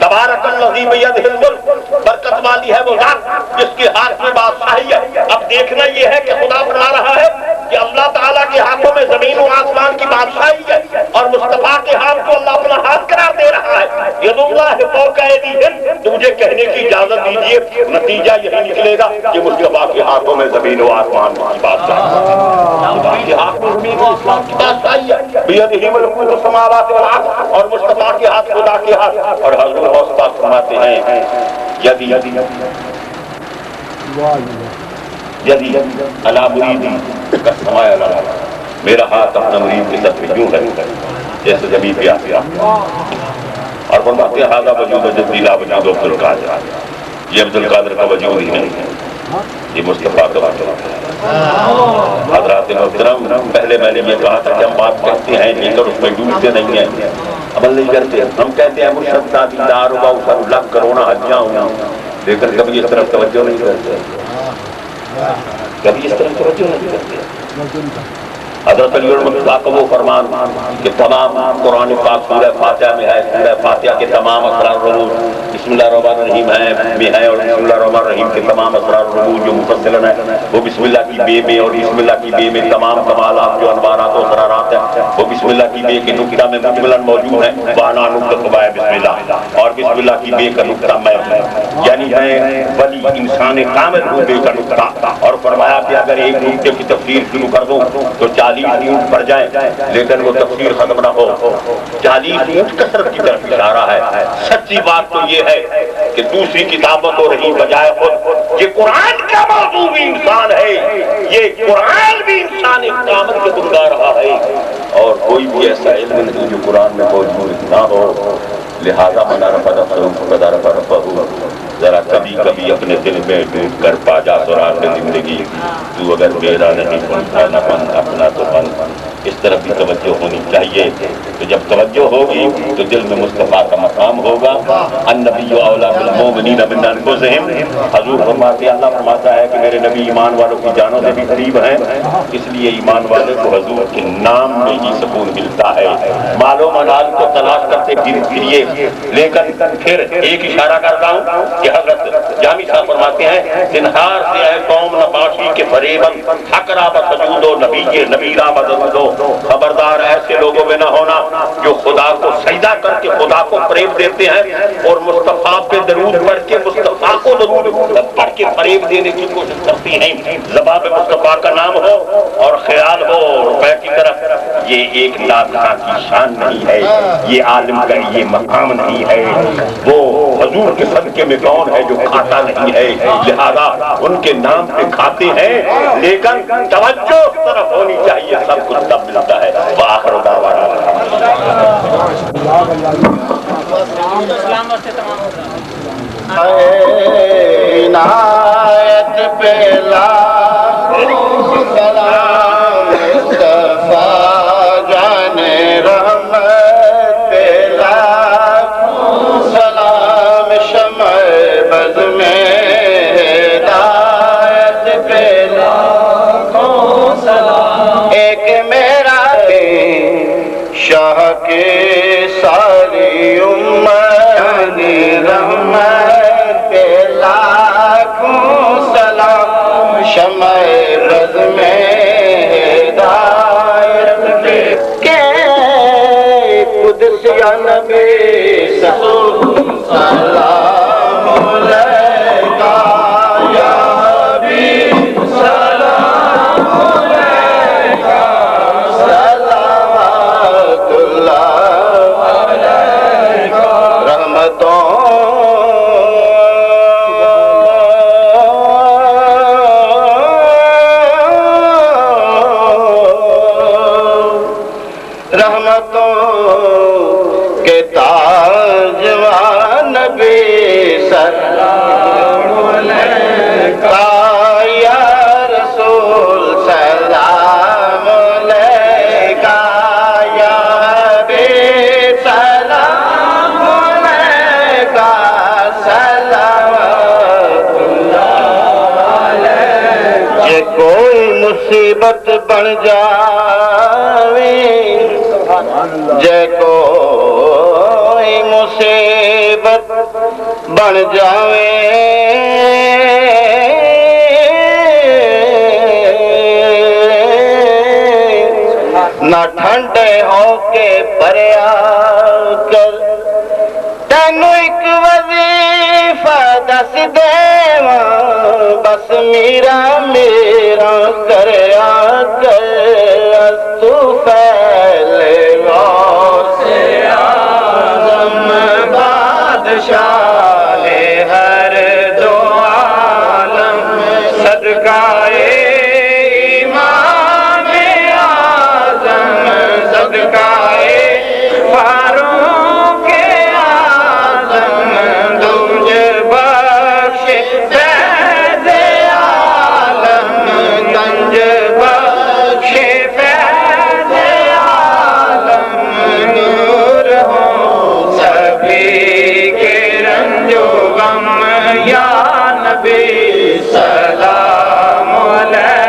[SPEAKER 2] تبارک الذی بیدہ الملک، برکت والی ہے وہ ذات جس کے ہاتھ میں بادشاہی ہے۔ اب دیکھنا یہ ہے کہ خدا فرما رہا ہے کہ اللہ تعالیٰ کے ہاتھوں میں زمین و آسمان کی بادشاہی ہے، اور مصطفیٰ کے ہاتھ کو اللہ اپنا ہاتھ قرار دے رہا ہے۔ ید اللہ فوق ایدیہم، تو مجھے کہنے کی اجازت دیجیے نتیجہ یہی نکلے گا کہ مصطفیٰ کے ہاتھوں میں زمین و آسمان کی بادشاہی ہے، مصطفیٰ کے ہاتھ میں زمین و آسمان کی بادشاہی ہے، بیدہ ملکوت السماوات والارض، اور مصطفیٰ کے ہاتھ خدا کے ہاتھ۔ اور حضور غوث پاک فرماتے ہیں یدی علی مریدی کالسماء علی الارض، میرا ہاتھ اپنا مرید کے سر پہ یوں ہے جیسے زمین پہ آسمان۔ اور فرماتے ہیں ھذا وجود جدی لا وجود عبد القادر، یہ عبد القادر کا وجود ہی نہیں ہے، یہ مصطفیٰ کا وجود ہے۔ حضرات محترم، پہلے میں نے یہ کہا تھا کہ ہم بات کرتے ہیں لیکن اس میں ڈوبتے نہیں ہیں، عمل نہیں کرتے۔ ہم کہتے ہیں مرشد دیدار ہوا اسر لاکھ کروڑا حجیاں ہوں، لیکن کبھی اس طرف توجہ نہیں کرتے۔ کبھی اس طرح توجہ نہیں کرتے۔ حضرت علی المرتضیٰ کا وہ فرمان کہ تمام قرآن پاک سورہ فاتحہ میں ہے، سورہ فاتحہ کے تمام اسرار رموز بسم اللہ الرحمن الرحیم میں ہے، اور بسم اللہ الرحمن الرحیم کے تمام اسرار رموز جو مفصلاً ہے وہ بسم اللہ کی بے میں، اور بسم اللہ کی بے میں تمام کمالات جو انوارات و اسرارات ہیں وہ بسم اللہ کی بے کے نقطہ میں مجملاً موجود ہیں، وانا نقطہ بائے بسم اللہ، اور بسم اللہ کی بے کا نقطہ میں ہوں، یعنی میں ولی انسان کامل ہوں بے کا نقطہ۔ اور فرمایا کہ اگر ایک نقطے کی تفسیر شروع کر دوں تو 40 اونٹ بڑھ جائیں لیکن وہ تفسیر ختم نہ ہو۔ 40 اونٹ کثرت کی طرف اشارہ ہے۔ سچی بات تو یہ ہے کہ دوسری کتابوں کو رہی بجائے خود یہ قرآن کا موضوع بھی انسان ہے، یہ قرآن بھی انسان کامل کے بنگا رہا ہے، اور کوئی بھی ایسا علم نہیں جو قرآن میں موجود نہ ہو۔ لہذا منا رفع رفع ذرا کبھی کبھی اپنے دل میں ڈوب کر پا جا سراغ زندگی، تو اگر میرا نہیں بنتا نہ بن اپنا تو بن۔ اس طرف بھی توجہ ہونی چاہیے، تو جب توجہ ہوگی تو دل میں مصطفیٰ کا مقام ہوگا۔ النبی اولیٰ بالمؤمنین من انفسہم، حضور فرماتے ہیں، اللہ فرماتا ہے کہ میرے نبی ایمان والوں کی جانوں سے بھی قریب ہیں، اس لیے ایمان والے کو حضور کے نام میں ہی سکون ملتا ہے۔ مال و منال کو تلاش کرتے پھریے، لیکن پھر ایک اشارہ کرتا ہوں کہ حضرت جامی صاحب فرماتے ہیں، زنہار سے اے قوم نباشی کے فریبن حقرا بسجود و نبیرہ بدرود و، خبردار ایسے لوگوں میں نہ ہونا جو خدا کو سجدہ کر کے خدا کو فریب دیتے ہیں اور مصطفیٰ پہ درود پڑھ کے مصطفیٰ کو درود پڑھ کے فریب دینے کی کوشش کرتی ہیں۔ زبان پہ مصطفیٰ کا نام ہو اور خیال ہو روپے کی طرف، یہ ایک نابغہ کی شان نہیں ہے، یہ عالم کا یہ مقام نہیں ہے۔ وہ حضور کے صدقے میں کون ہے جو کھاتا نہیں ہے، لہذا ان کے نام پہ کھاتے ہیں، لیکن توجہ اس طرف ہونی چاہیے، سب کچھ تب ملتا ہے۔ وآخر دعوانا
[SPEAKER 4] عنایت پہ لاکھوں سلام، مصطفیٰ جان رحمت پہ لاکھوں سلام، شمع بز میں ہدایت پہ لاکھوں سلام، ایک میرا شاہ کے ساری امت رحمت پہ لاکھوں سلام، شمع بز میں ہدایت پہ کہ قدس یا نبی سلام علیکہ یا حبیب سلام علیکہ، صلوات اللہ علیکہ، رحمتوں کے تاج و نبی سلام علیکہ، یا رسول سلام علیکہ، یا حبیب سلام علیکہ، صلوات اللہ علیکہ۔ جے کوئی مصیبت بن جاوے، جے کوئی مصیبت بن جاوے، نہ ٹھنڈے ہو کے پریا کر، تینوں ایک وظیفہ دس دیواں، بس میرا میرا کریا کر، تو پھیلے غوث اعظم بادشاہ ہر دو عالم، صدقہ امام اعظم، صدقہ فاروق اعظم، تجھ بخش فیض عالم، گنج بخش فیض عالم، نور ہو سبھی کے رنج و غم، یا نبی سلام علیکہ۔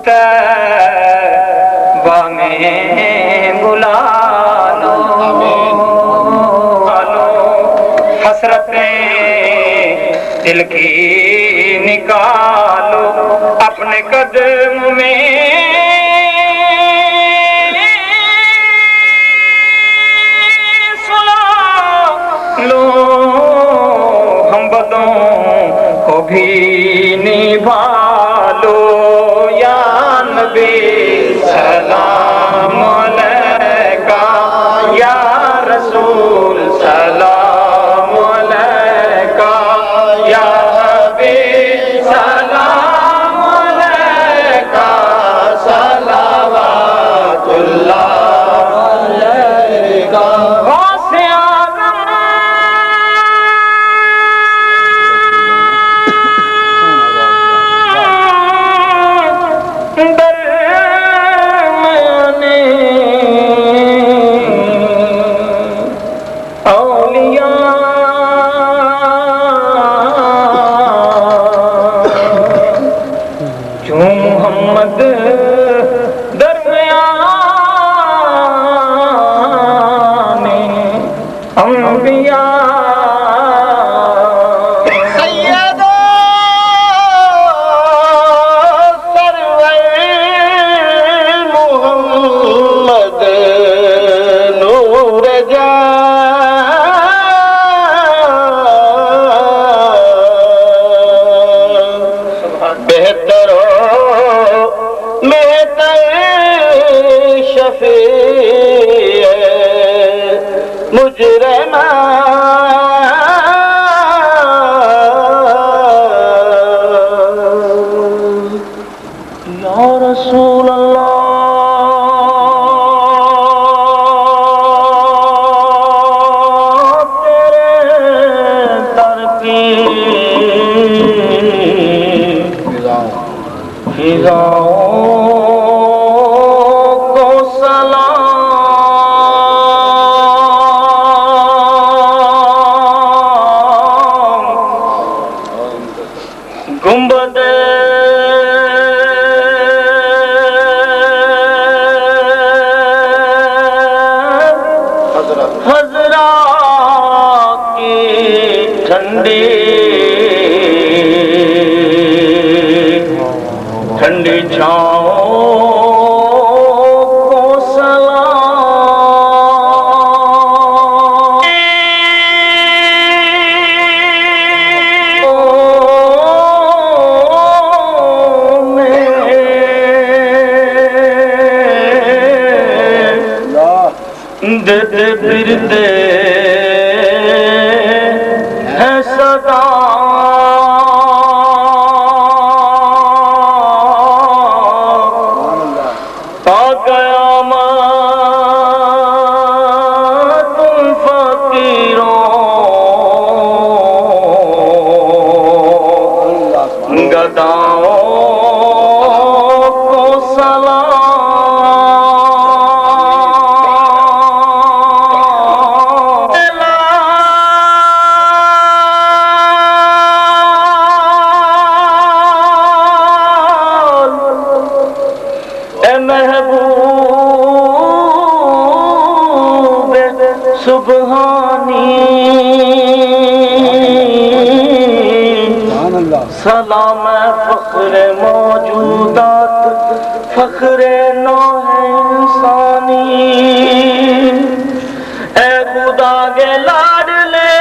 [SPEAKER 1] طیبہ میں بلا لو حسرتیں دل کی نکالو اپنے قدم میں سلا لو ہم بدوں کو بھی نبھا لو یا نبی سلام علیکہ یا رسول سلام علیکہ یا حبیب سلام علیکہ صلوات اللہ علیکہ غوث اعظم درمیانے اولیاء جو محمد درمیانے انبیاء رسول اللہ تیرے در کی فضاؤں کو سلام گنبد ٹھنڈی چھاؤں کو سلام دیتے پھرتے ہیں صدا محبوب سبحانی سلام فخر موجودات فخر نوح انسانی اے خدا کے لاڈلے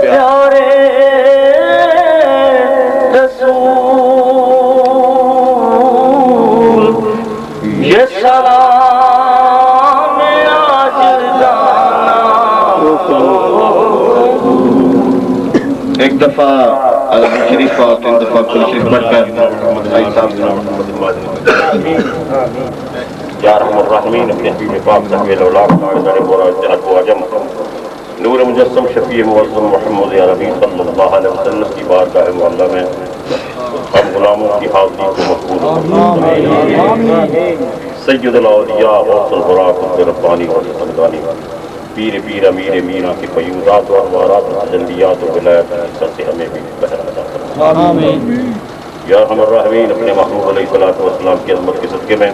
[SPEAKER 1] پیارے رسول یہ سلام آج جانا
[SPEAKER 2] ایک دفعہ عربی شریف اور تین دفعہ کل شریف پڑھ کر یا رحم الرحمین اپنے حبیب پاک صحبی الاولاد قائدان بورا جہد و عجم نور مجسم شفیع معظم محمد عربی صلی اللہ علیہ وسلم کی بارگاہ معلیٰ میں ہم غلاموں کی حاضری کو مقبول سید الاولیاء غوث البراق ربانی اور سمدانی پیر پیر امیر میرا کی فیوضات و انوارات و تجلیات و ولایت سے ہمیں بھی بہر عطا فرمائے یا ارحم الراحمین اپنے محبوب علیہ الصلوۃ والسلام کی عظمت کے صدقے میں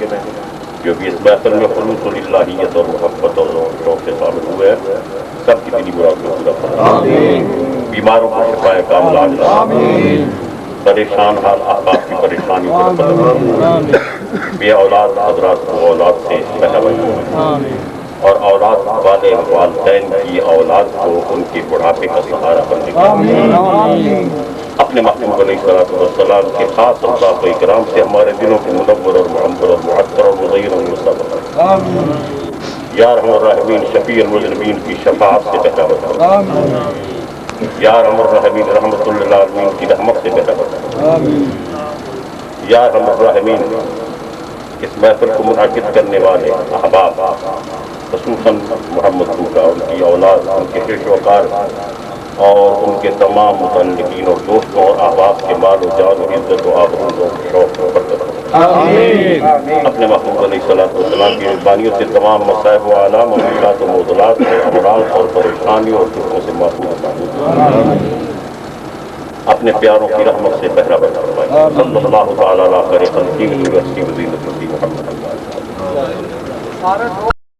[SPEAKER 2] جو بھی اس محفل میں خلوص الہیت اور محبت اور شوق سے شامل ہوئے ہیں سب کی دلی مراد کو پورا فرما، بیماروں کو شفا کاملہ عاجلہ، پریشان حال احباب کی پریشانیوں کو ختم کرنا، بے اولاد حضرات کو اولاد سے پہلا اور اولاد والے والدین کی اولاد کو ان کے بڑھاپے کا سہارا بننے کا، اپنے محبوب علیہ الصلوۃ والسلام کے خاص اوصاف و اکرام سے ہمارے دلوں کو منور اور معمر اور معطر اور مزین اور مصطفی، یا ارحم الراحمین شفیع المذنبین کی شفاعت سے بہتر فرما، یا ارحم الراحمین رحمت للعالمین کی رحمت سے بہتر فرما، یا ارحم الراحمین اس محفل کو منعقد کرنے والے احباب خصوصاً محمد کا ان کی اولاد، ان کے شیش وقار اور ان کے تمام متعلقین اور دوستوں اور احباب کے مال و جان و عزت و آبرو و شوق و برکت، اپنے محبوب علیہ الصلوۃ والسلام کی مہربانیوں سے تمام مصائب و آلام و مشکلات و معضلات اور امراض اور پریشانیوں اور دکھوں سے محفوظ، اپنے پیاروں کی رحمت سے پہرا بنا فرمائے، صلی اللہ تعالیٰ علیہ خیر خلقہ و زینت محمد۔